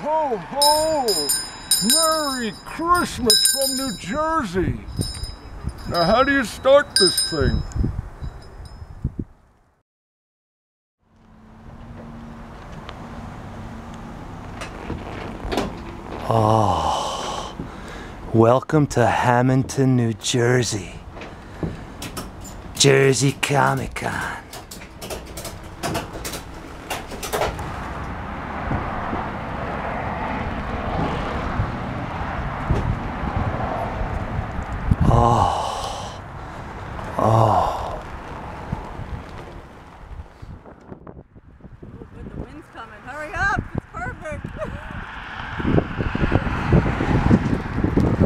ho, ho! Merry Christmas from New Jersey! Now, how do you start this thing? Oh, welcome to Hammonton, New Jersey. Jersey Comic-Con. Oh, oh. The wind's coming. Hurry up! It's perfect.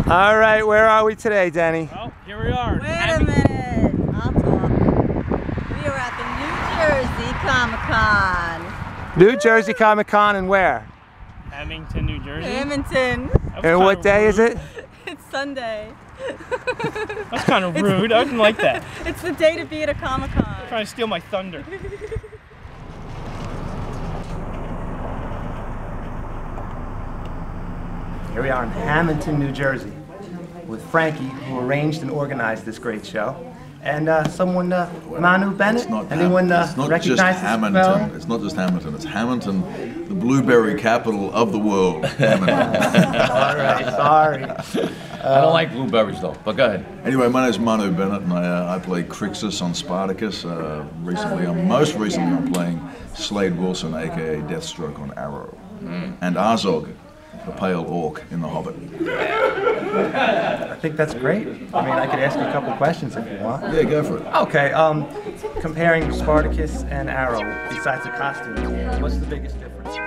All right, where are we today, Denny? Well, here we are. Wait a minute. I'll talk. We are at the New Jersey Comic-Con. New Jersey Comic-Con, and where? Hammonton, New Jersey. Hammonton. And what day is it? It's Sunday. That's kind of rude. I didn't like that. It's the day to be at a Comic-Con. Trying to steal my thunder. Here we are in Hammonton, New Jersey, with Frankie, who arranged and organized this great show, and someone, Manu Bennett. Anyone recognize this Hammonton. It's not just Hammonton. It's Hammonton, the blueberry capital of the world. Hammonton. All right, sorry. I don't like blueberries though, but go ahead. Anyway, my name is Manu Bennett, and I play Crixus on Spartacus. Most recently, I'm playing Slade Wilson, aka Deathstroke on Arrow, and Azog, the pale orc in The Hobbit. I think that's great. I mean, I could ask you a couple questions if you want. Yeah, go for it. Okay, comparing Spartacus and Arrow, besides the costumes, what's the biggest difference?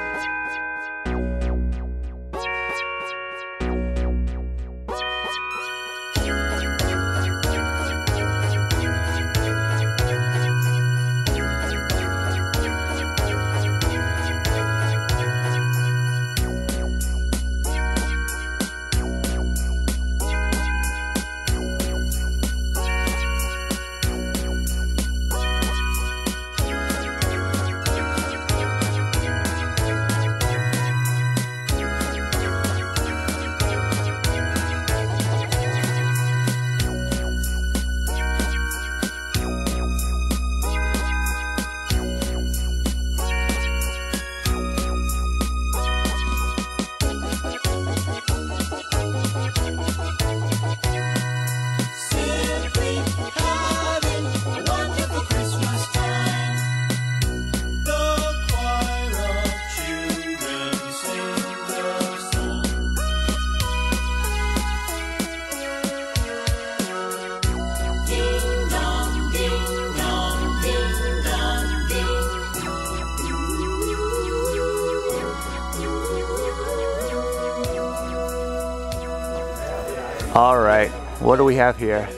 All right, what do we have here?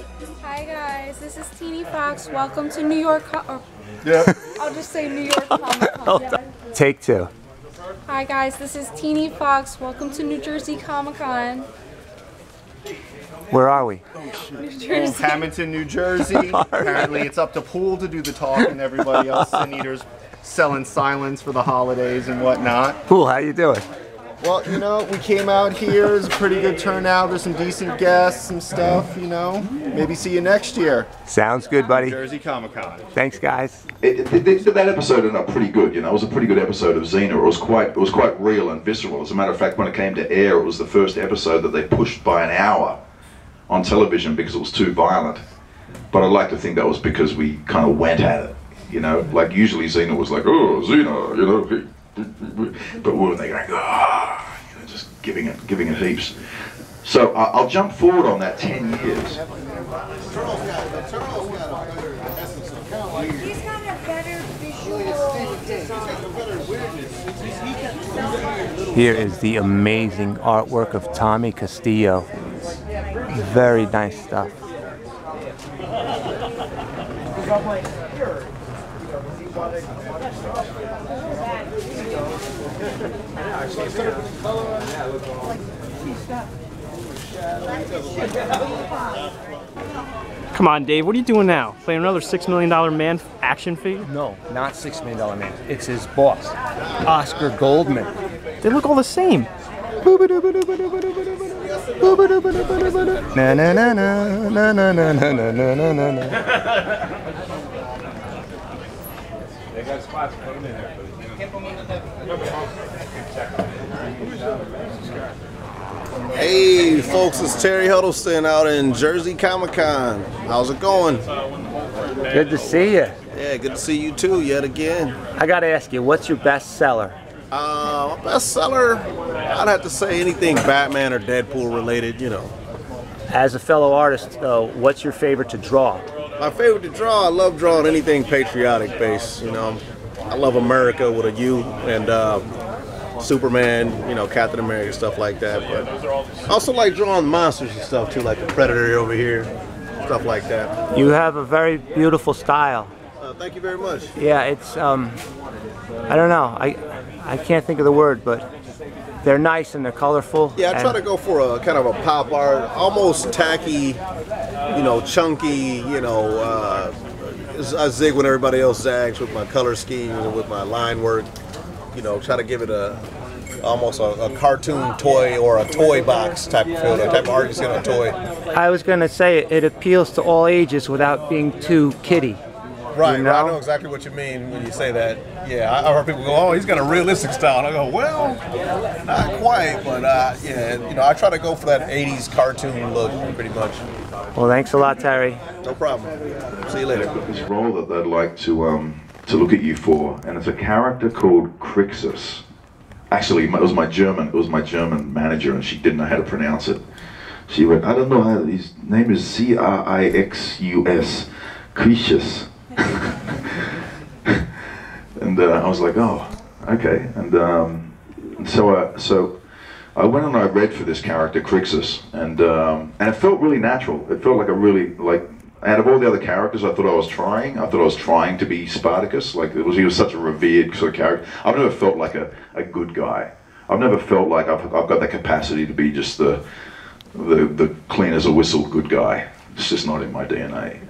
Hi guys, this is Teeny Fox. Welcome to New York. I'll just say New York Comic-Con. Take two. Hi guys, this is Teeny Fox. Welcome to New Jersey Comic-Con. Where are we? New Jersey. Hammonton, New Jersey. Apparently it's up to Pool to do the talk and everybody else. Sin Eater's selling silence for the holidays and whatnot. Pool, how you doing? Well, you know, we came out here. It's a pretty good turnout. There's some decent guests, some stuff, you know. Maybe see you next year. Sounds good, buddy. Jersey Comic-Con. Thanks, guys. That episode ended up pretty good. You know, it was a pretty good episode of Xena. It was quite real and visceral. As a matter of fact, when it came to air, it was the first episode that they pushed by an hour on television because it was too violent. But I'd like to think that was because we kind of went at it. You know, like usually Xena was like, oh, Xena, you know. But weren't they going, ah, you know, just giving it heaps. So I'll jump forward on that 10 years. He's got a better visual design. Here is the amazing artwork of Tommy Castillo. Very nice stuff. Come on, Dave, what are you doing now? Playing another $6 million man action figure? No, not $6 million man. It's his boss, Oscar Goldman. They look all the same. Na na na na na na na na na na na na. They got spots, put them in there. Hey folks, it's Terry Huddleston out in Jersey Comic-Con. How's it going? Good to see you. Yeah, good to see you too, yet again. I gotta ask you, what's your best seller? My best seller, I'd have to say anything Batman or Deadpool related, you know. As a fellow artist, what's your favorite to draw? My favorite to draw, I love drawing anything patriotic based, you know. I love America with a U and Superman, you know, Captain America, stuff like that. But I also like drawing monsters and stuff too, like the Predator over here, stuff like that. You have a very beautiful style. Thank you very much. Yeah, it's, I don't know, I can't think of the word, but they're nice and they're colorful. Yeah, I try to go for a kind of a pop art, almost tacky, you know, chunky, you know, I zig when everybody else zags with my color scheme and with my line work. You know, try to give it almost a cartoon toy or a toy box type of feel, the type of art you see on a toy. I was going to say it appeals to all ages without being too kiddie. Right, you know? I know exactly what you mean when you say that. Yeah, I heard people go, "Oh, he's got a realistic style." And I go, "Well, not quite, but yeah, you know, I try to go for that '80s cartoon look, pretty much." Well, thanks a lot, Terry. No problem. See you later. This role that they'd like to look at you for, and it's a character called Crixus. Actually, it was my German manager, and she didn't know how to pronounce it. She went, "I don't know how. His name is Crixus, Crixus." And I was like, "Oh, okay." And so I went and I read for this character Crixus, and it felt really natural. It felt like out of all the other characters, I thought I was trying to be Spartacus. Like he was such a revered sort of character. I've never felt like a good guy. I've never felt like I've got the capacity to be just the clean as a whistle good guy. It's just not in my DNA.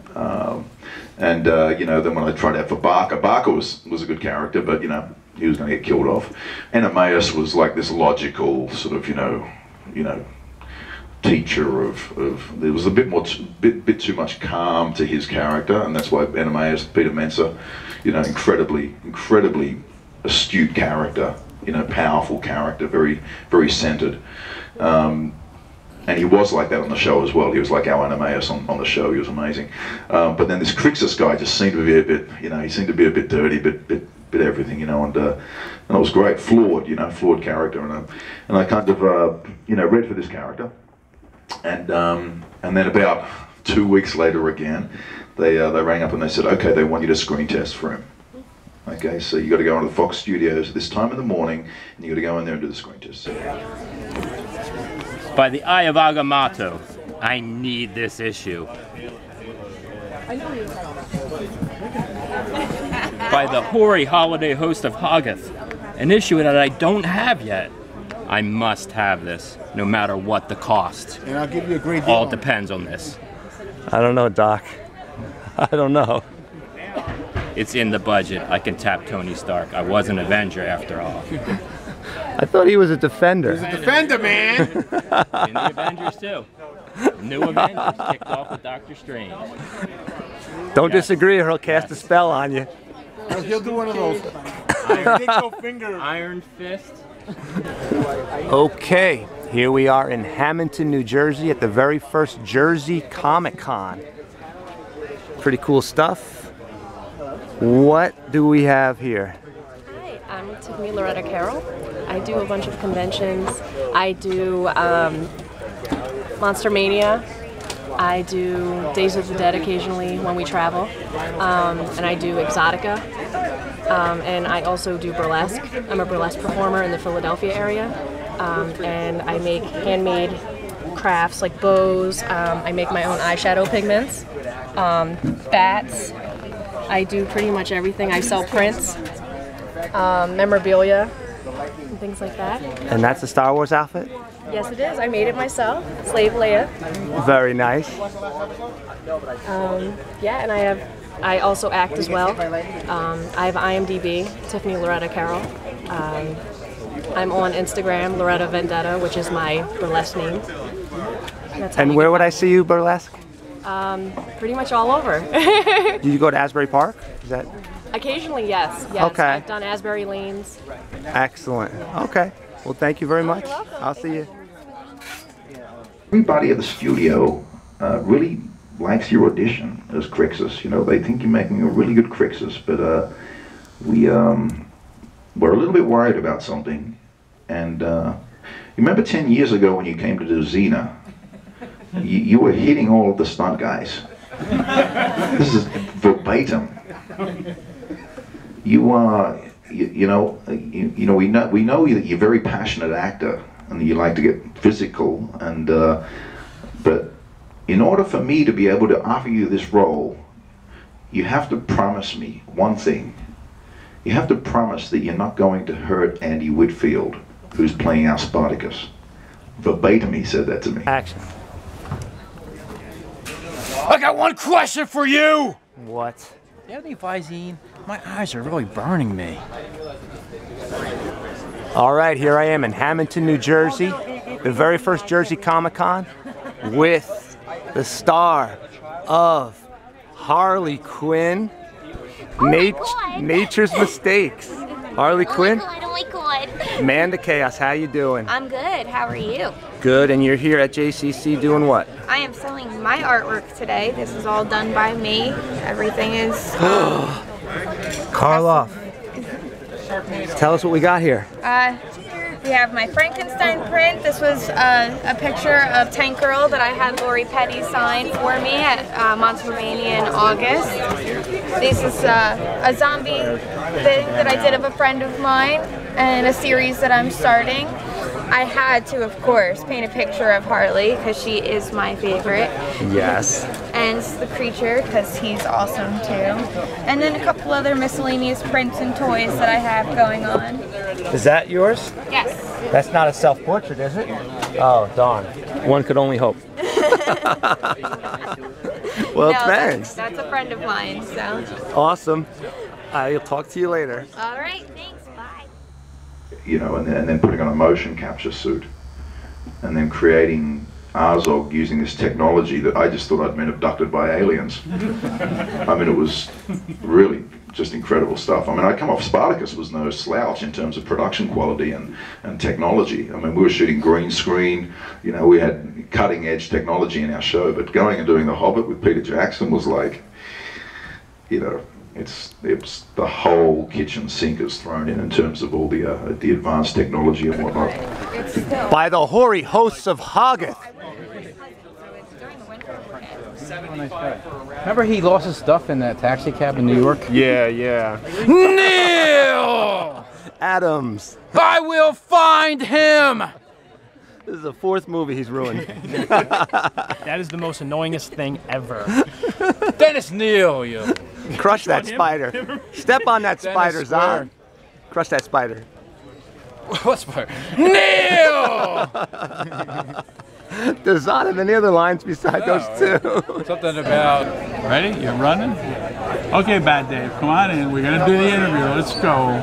You know, then when I tried out for Barker was a good character, but you know, he was going to get killed off. Ananias was like this logical sort of, you know, teacher of there was a bit too much calm to his character, and that's why Ananias, Peter Mensa, you know, incredibly astute character, you know, powerful character, very, very centered. And he was like that on the show as well. He was like our Ananias on the show. He was amazing. But then this Crixus guy just seemed to be a bit, you know, he seemed to be a bit dirty, bit everything, you know, and it was great, flawed character, and I kind of, you know, read for this character, and then about 2 weeks later again, they rang up and they said, okay, they want you to screen test for him. Okay, so you got to go into the Fox Studios at this time in the morning, and you got to go in there and do the screen test. By the eye of Agamotto, I need this issue. By the hoary holiday host of Hoggoth, an issue that I don't have yet. I must have this, no matter what the cost. And I'll give you a great deal. All depends on this. I don't know, Doc. I don't know. It's in the budget. I can tap Tony Stark. I was an Avenger after all. I thought he was a defender. He's a defender, man. In the Avengers too. New Avengers kicked off with Doctor Strange. Don't disagree or he'll cast a spell on you. He'll do one of those. Iron Fist. Okay, here we are in Hammonton, New Jersey at the very first Jersey Comic-Con. Pretty cool stuff. What do we have here? Hi, I'm Tiffany Loretta Carroll. I do a bunch of conventions. I do Monster Mania. I do Days of the Dead occasionally when we travel. And I do Exotica. And I also do burlesque. I'm a burlesque performer in the Philadelphia area. And I make handmade crafts like bows. I make my own eyeshadow pigments. Bats. I do pretty much everything. I sell prints, memorabilia, and things like that. And that's a Star Wars outfit? Yes, it is. I made it myself. Slave Leia. Very nice. Yeah, and I also act as well. I have IMDb, Tiffany Loretta Carroll. I'm on Instagram, Loretta Vendetta, which is my burlesque name. And where would I see you burlesque? Pretty much all over. Do you go to Asbury Park? Is that? Occasionally, yes. Okay. I've done Asbury Lanes. Excellent. Okay. Well, thank you very much. You're welcome. I'll see you. Everybody at the studio really likes your audition as Crixus. You know, they think you're making a really good Crixus, but we're a little bit worried about something. And you remember 10 years ago when you came to do Xena, you were hitting all of the stunt guys. This is verbatim. You are, we know that you're a very passionate actor and you like to get physical, and but in order for me to be able to offer you this role, you have to promise me one thing. You have to promise that you're not going to hurt Andy Whitfield, who's playing our Spartacus. Verbatim, he said that to me. Action. I got one question for you! What? Do you have any Visine? My eyes are really burning me. All right, here I am in Hammonton, New Jersey, the very first Jersey Comic-Con, with the star of Harley Quinn, Nature's Mistakes. Harley Quinn, Man to Chaos, how you doing? I'm good. How are you? Good, and you're here at JCC doing what? I am selling my artwork today. This is all done by me. Everything is... Karloff, tell us what we got here. We have my Frankenstein print. This was a picture of Tank Girl that I had Lori Petty sign for me at Monstermania in August. This is a zombie thing that I did of a friend of mine and a series that I'm starting. I had to, of course, paint a picture of Harley because she is my favorite. Yes. And the creature because he's awesome too. And then a couple other miscellaneous prints and toys that I have going on. Is that yours? Yes. That's not a self-portrait, is it? Oh, darn. One could only hope. Well, no, thanks. That's a friend of mine, so. Awesome. I'll talk to you later. All right, thanks. Bye. You know, and then putting on a motion capture suit, and then creating Arzog using this technology that I just thought I'd been abducted by aliens. I mean, it was really just incredible stuff. I mean, I come off Spartacus was no slouch in terms of production quality and technology. I mean, we were shooting green screen, you know, we had cutting edge technology in our show, but going and doing The Hobbit with Peter Jackson was like, you know, it's the whole kitchen sink is thrown in terms of all the advanced technology and whatnot. By the hoary hosts of Hoggith. Remember he lost his stuff in that taxi cab in New York? Yeah. NEAL Adams. I will find him! This is the fourth movie he's ruined. That is the most annoyingest thing ever. Dennis Neal, you. Crush that spider. Step on that spider, Zahn. Crush that spider. What spider? NEAL! Does Zahn have any other lines beside those two? Something about... Ready? You're running? Okay, BatDave, come on in. We're going to do the interview. Let's go.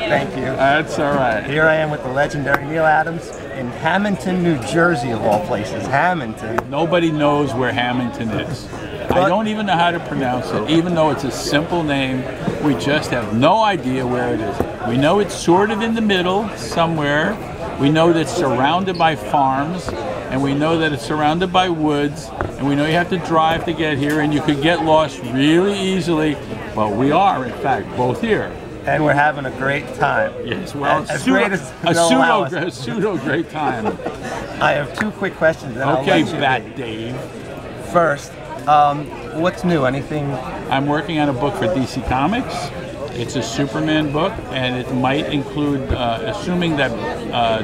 Thank you. That's all right. Here I am with the legendary Neal Adams in Hammonton, New Jersey, of all places. Hammonton. Nobody knows where Hammonton is. I don't even know how to pronounce it, even though it's a simple name. We just have no idea where it is. We know it's sort of in the middle somewhere. We know that it's surrounded by farms, and we know that it's surrounded by woods, and we know you have to drive to get here, and you could get lost really easily. Well, we are, in fact, both here. And we're having a great time. Yes, well, as great as a pseudo great time. I have two quick questions. Okay, BatDave. First, what's new? Anything? I'm working on a book for DC Comics. It's a Superman book, and it might include, assuming that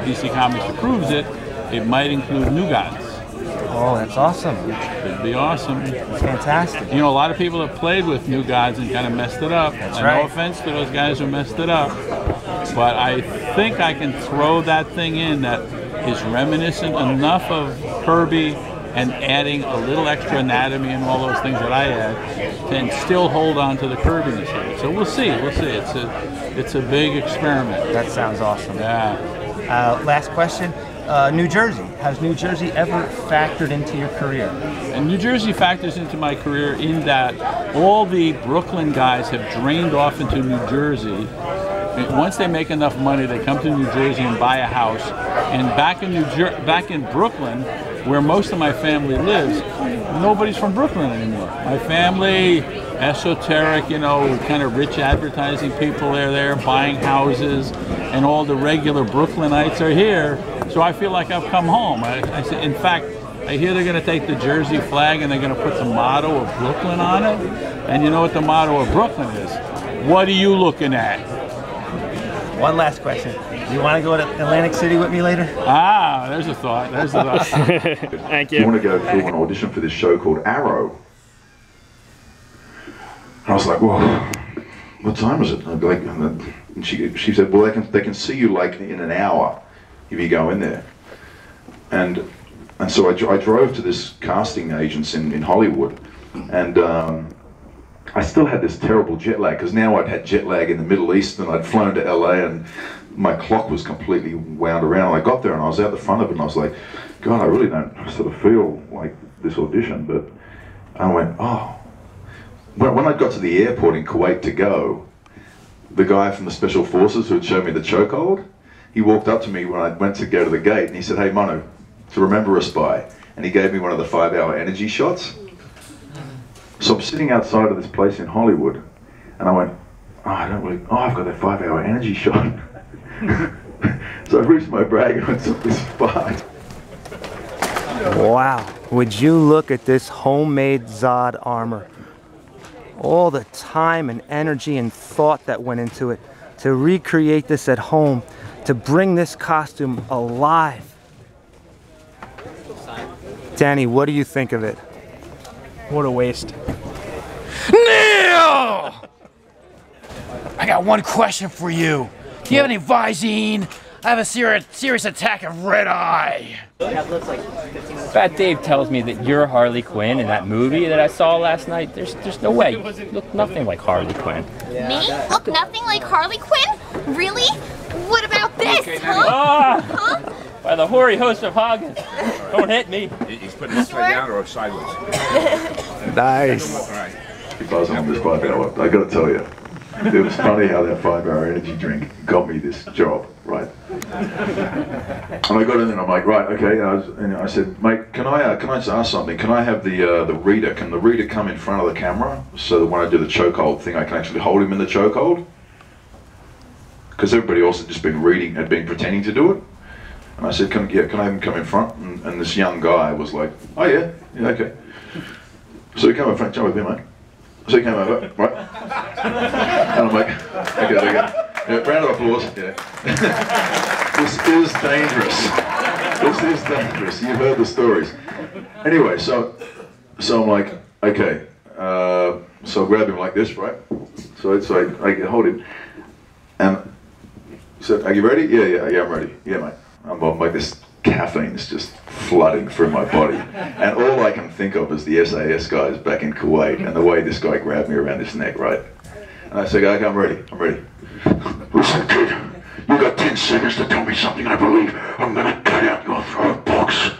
DC Comics approves it, it might include New Gods. Oh, that's awesome. It'd be awesome. It's fantastic. You know, a lot of people have played with New Gods and kind of messed it up. That's and right. No offense to those guys who messed it up, but I think I can throw that thing in that is reminiscent enough of Kirby and adding a little extra anatomy and all those things that I add, can still hold on to the Kirbiness here. So we'll see. We'll see. It's a big experiment. That sounds awesome. Yeah. Last question. New Jersey. Has New Jersey ever factored into your career? And New Jersey factors into my career in that all the Brooklyn guys have drained off into New Jersey. And once they make enough money, they come to New Jersey and buy a house. And back in Brooklyn, where most of my family lives, nobody's from Brooklyn anymore. My family, esoteric, you know, kind of rich advertising people are there buying houses, and all the regular Brooklynites are here. So I feel like I've come home. In fact, I hear they're going to take the Jersey flag and they're going to put the motto of Brooklyn on it. And you know what the motto of Brooklyn is? What are you looking at? One last question. You want to go to Atlantic City with me later? Ah, there's a thought. There's a thought. Thank you. I want to go through an audition for this show called Arrow. And I was like, well, what time is it? And she said, well, they can see you like in an hour if you go in there. And so I drove to this casting agents in Hollywood, and I still had this terrible jet lag, because now I'd had jet lag in the Middle East, and I'd flown to LA, and my clock was completely wound around. I got there and I was out the front of it, and I was like, God, I really don't sort of feel like this audition. But I went, oh. When I got to the airport in Kuwait to go, the guy from the Special Forces who had shown me the chokehold, he walked up to me when I went to go to the gate, and he said, hey, Manu, to remember a spy. And he gave me one of the 5-hour energy shots. So I'm sitting outside of this place in Hollywood, and I went, oh, I've got that 5-hour energy shot. So I reached my bag and I took this 5. Wow, would you look at this homemade Zod armor. All the time and energy and thought that went into it to recreate this at home, to bring this costume alive. Danny, what do you think of it? What a waste. NEAL! I got one question for you. Do you have any Visine? I have a serious attack of red eye. BatDave tells me that you're Harley Quinn in that movie that I saw last night. There's no way. You look nothing like Harley Quinn. Me? Look nothing like Harley Quinn? Really? What about this, huh? Ah! Huh? By the hoary host of Hagen. Don't hit me. He's putting this way down or sideways? Nice. If I was on this 5-hour, I got to tell you, it was funny how that 5-hour energy drink got me this job, right? And I got in there and I'm like, right, okay. And I said, mate, can I just ask something? Can I have the reader? Can the reader come in front of the camera so that when I do the chokehold thing, I can actually hold him in the chokehold? Because everybody else had just been reading, had been pretending to do it. And I said, can I have him come in front? And this young guy was like, oh yeah, okay. So he came in front, jump with me, mate. So he came over, right? And I'm like, okay, there you go. Yeah, round of applause. Yeah. This is dangerous. This is dangerous. You've heard the stories. Anyway, so I'm like, okay. So I grab him like this, right? So I hold him. And he said, are you ready? Yeah, I'm ready. Yeah, mate. I'm like, this caffeine's just flooding through my body. And all I can think of is the SAS guys back in Kuwait and the way this guy grabbed me around his neck, right? And I said, okay, I'm ready. Listen, kid, you got 10 seconds to tell me something I believe. I'm gonna cut out your throat box.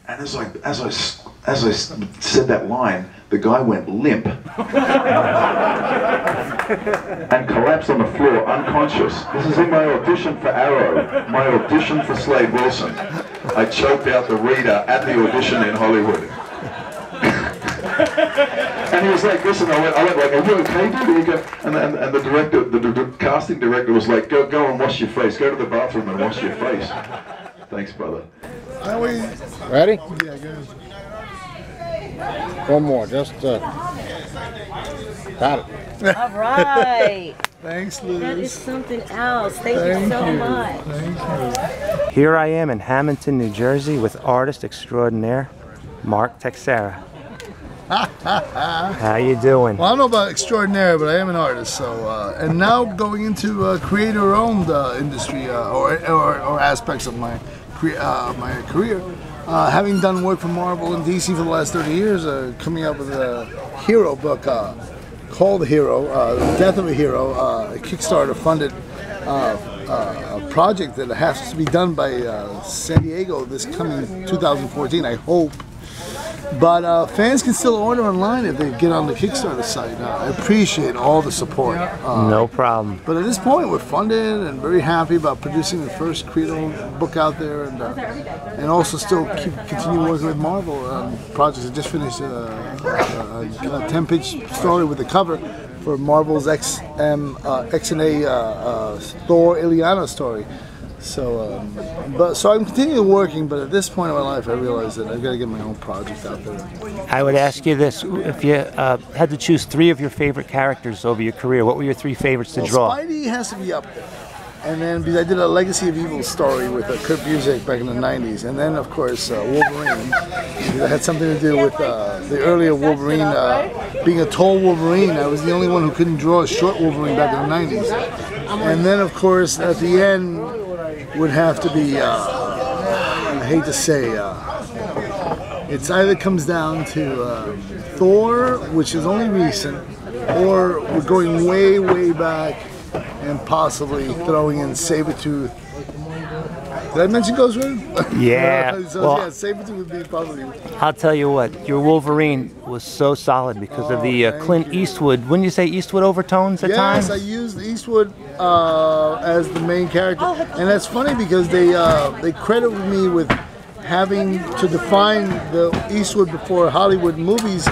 And as I said that line, the guy went limp and collapsed on the floor, unconscious. This is in my audition for Arrow, my audition for Slade Wilson. I choked out the reader at the audition in Hollywood. And he was like this, and I went like, are you okay, dude? And the director, the casting director was like, go and wash your face. Go to the bathroom and wash your face. Thanks, brother. Ready? Yeah, good. One more, just got it. All right. Thanks, Liz. That is something else. Thank you so much. Thank you. Here I am in Hammonton, New Jersey with artist extraordinaire, Mark Texera. How you doing? Well, I don't know about extraordinary, but I am an artist. So, and now going into creator-owned industry or aspects of my career. Having done work for Marvel and DC for the last 30 years, coming up with a hero book called Hero, The Death of a Hero, a Kickstarter funded a project that has to be done by San Diego this coming 2014, I hope. But fans can still order online if they get on the Kickstarter site. I appreciate all the support. No problem. But at this point, we're funded and very happy about producing the first Credo book out there, and also still continue working with Marvel on projects. I just finished a 10-page story with the cover for Marvel's XNA Thor Illyana story. So, so I'm continuing working, but at this point in my life, I realize that I've got to get my own project out there. I would ask you this: if you had to choose 3 of your favorite characters over your career, what were your 3 favorites to draw? Spidey has to be up there. And then because I did a Legacy of Evil story with Kurt Busiek back in the 90s, and then of course Wolverine. That had something to do with the earlier Wolverine being a tall Wolverine. I was the only one who couldn't draw a short Wolverine back in the 90s. And then of course at the end would have to be, I hate to say, it's either comes down to Thor, which is only recent, or we're going way, way back and possibly throwing in Sabretooth. Did I mention Ghost Rider? Yeah. So well, yeah, Sabretooth would be probably... I'll tell you what, your Wolverine was so solid because of the Clint Eastwood, wouldn't you say Eastwood overtones at times? Yes, I used Eastwood as the main character. And that's funny because they credit me with having to define the Eastwood before Hollywood movies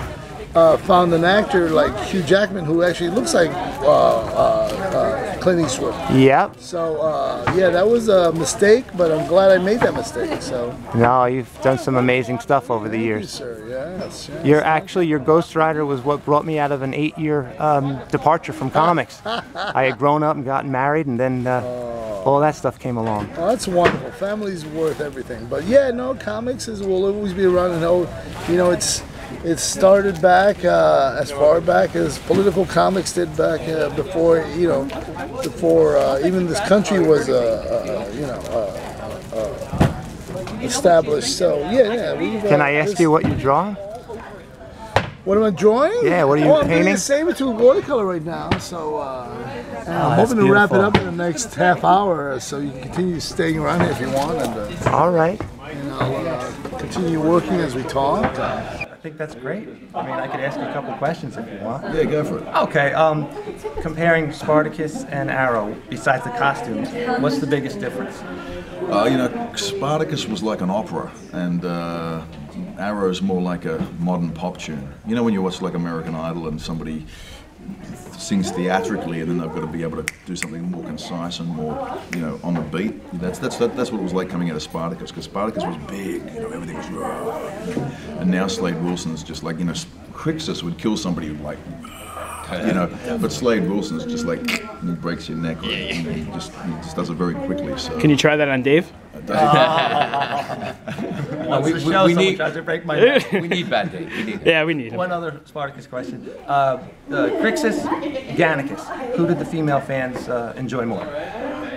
found an actor like Hugh Jackman who actually looks like Clint Eastwood. Yep. So yeah, that was a mistake, but I'm glad I made that mistake. So. No, you've done some amazing stuff over the years. Thank you, sir. Yes. Your Ghost Rider was what brought me out of an 8-year departure from comics. I had grown up and gotten married, and then all that stuff came along. Oh, that's wonderful. Family's worth everything. But yeah, no, comics will always be around, and you know, it started back as far back as political comics did back before even this country was established. So yeah. Can I ask you what you're drawing? What am I drawing? Yeah, what are you painting? I'm doing a Sabretooth watercolor right now, so I'm hoping to wrap it up in the next half hour, so you can continue staying around here if you want, and all right, continue working as we talk. I think that's great. I mean, I could ask you a couple questions if you want. Yeah, go for it. Okay, comparing Spartacus and Arrow, besides the costumes, what's the biggest difference? Spartacus was like an opera, and Arrow's more like a modern pop tune. You know when you watch like American Idol and somebody sings theatrically, and then they've got to be able to do something more concise and more, on the beat. That's what it was like coming out of Spartacus, because Spartacus was big, everything was raw. And now Slade Wilson's just like, Crixus would kill somebody who'd like, but Slade Wilson's just like, he breaks your neck. He just does it very quickly. So. Can you try that on Dave? We need to break my neck. We need BatDave. We need him. Yeah, we need him. One other Spartacus question. Crixus, Gannicus, who did the female fans enjoy more?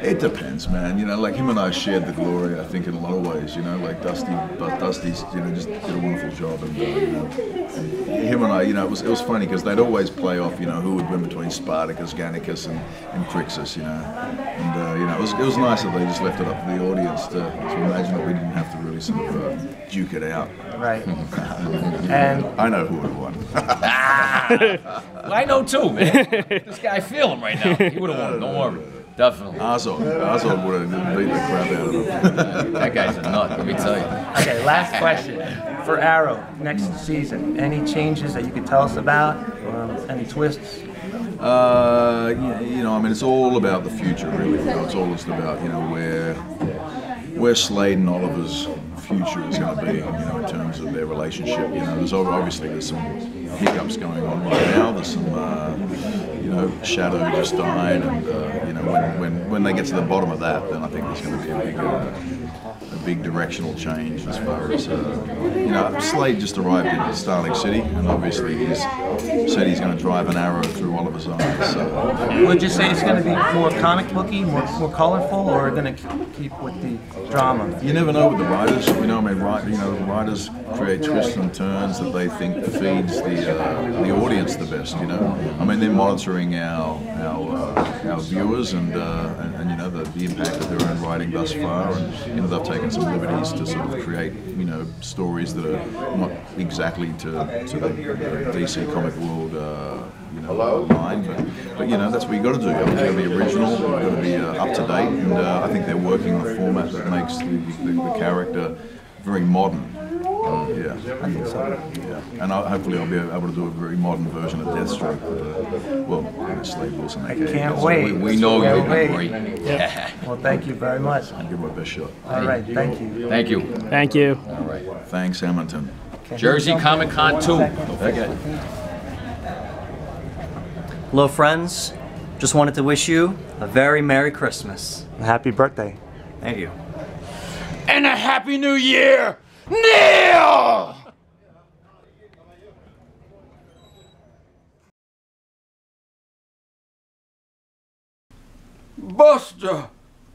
It depends, man. Like him and I shared the glory, I think, in a lot of ways. Like Dusty's, just did a wonderful job, and him and I, it was funny because they'd always play off, who would win between Spartacus, Gannicus, and Crixus, and it was nice that they just left it up to the audience to imagine that we didn't have to really sort of duke it out. Right. And I know who would have won. Well, I know too, man. This guy, I feel him right now. He would have won. Don't worry. Definitely. Azog would have beat the crap out of him. That guy's a nut, let me tell you. Okay, last question. For Arrow, next season, any changes that you could tell us about? Any twists? It's all about the future, really. It's all just about, where Slade and Oliver's future is going to be, in terms of their relationship. There's some hiccups going on right now. There's some, Shadow just died, and when they get to the bottom of that, then I think there's going to be a big directional change as far as, you know, Slade just arrived in Starling City, and obviously he's said he's going to drive an arrow through Oliver's eyes. So. Would you say it's going to be more comic booky, more colorful, or going to keep with the drama? You never know with the writers. You know, I mean, writers create twists and turns that they think feeds the audience the best. You know, I mean, they're monitoring our viewers and you know the impact of their own writing thus far, and you know they've taken some liberties to sort of create stories that are not exactly to the DC comic world line, but you know that's what you got to do. You've got to be original, you've got to be up to date, and I think they're working the format that makes the character very modern. Yeah, I think so. Yeah, and hopefully I'll be able to do a very modern version of Deathstroke. Slade Wilson. I can't wait. We know you'll be great. Yeah. Well, thank you very much. I'll give my best shot. All right, thank you. Thank you. Thank you. All right. Thanks, Hammonton. Jersey Comic Con 2. Don't forget. Hello, friends. Just wanted to wish you a very Merry Christmas. Happy birthday. Thank you. And a Happy New Year, Neil! Buster,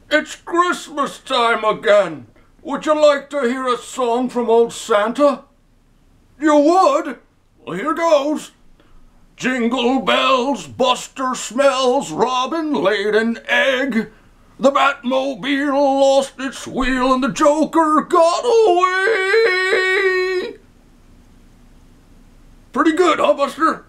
it's Christmas time again. Would you like to hear a song from old Santa? You would? Well, here goes. Jingle bells, Buster smells, Robin laid an egg. The Batmobile lost its wheel and the Joker got away. Pretty good, huh, Buster?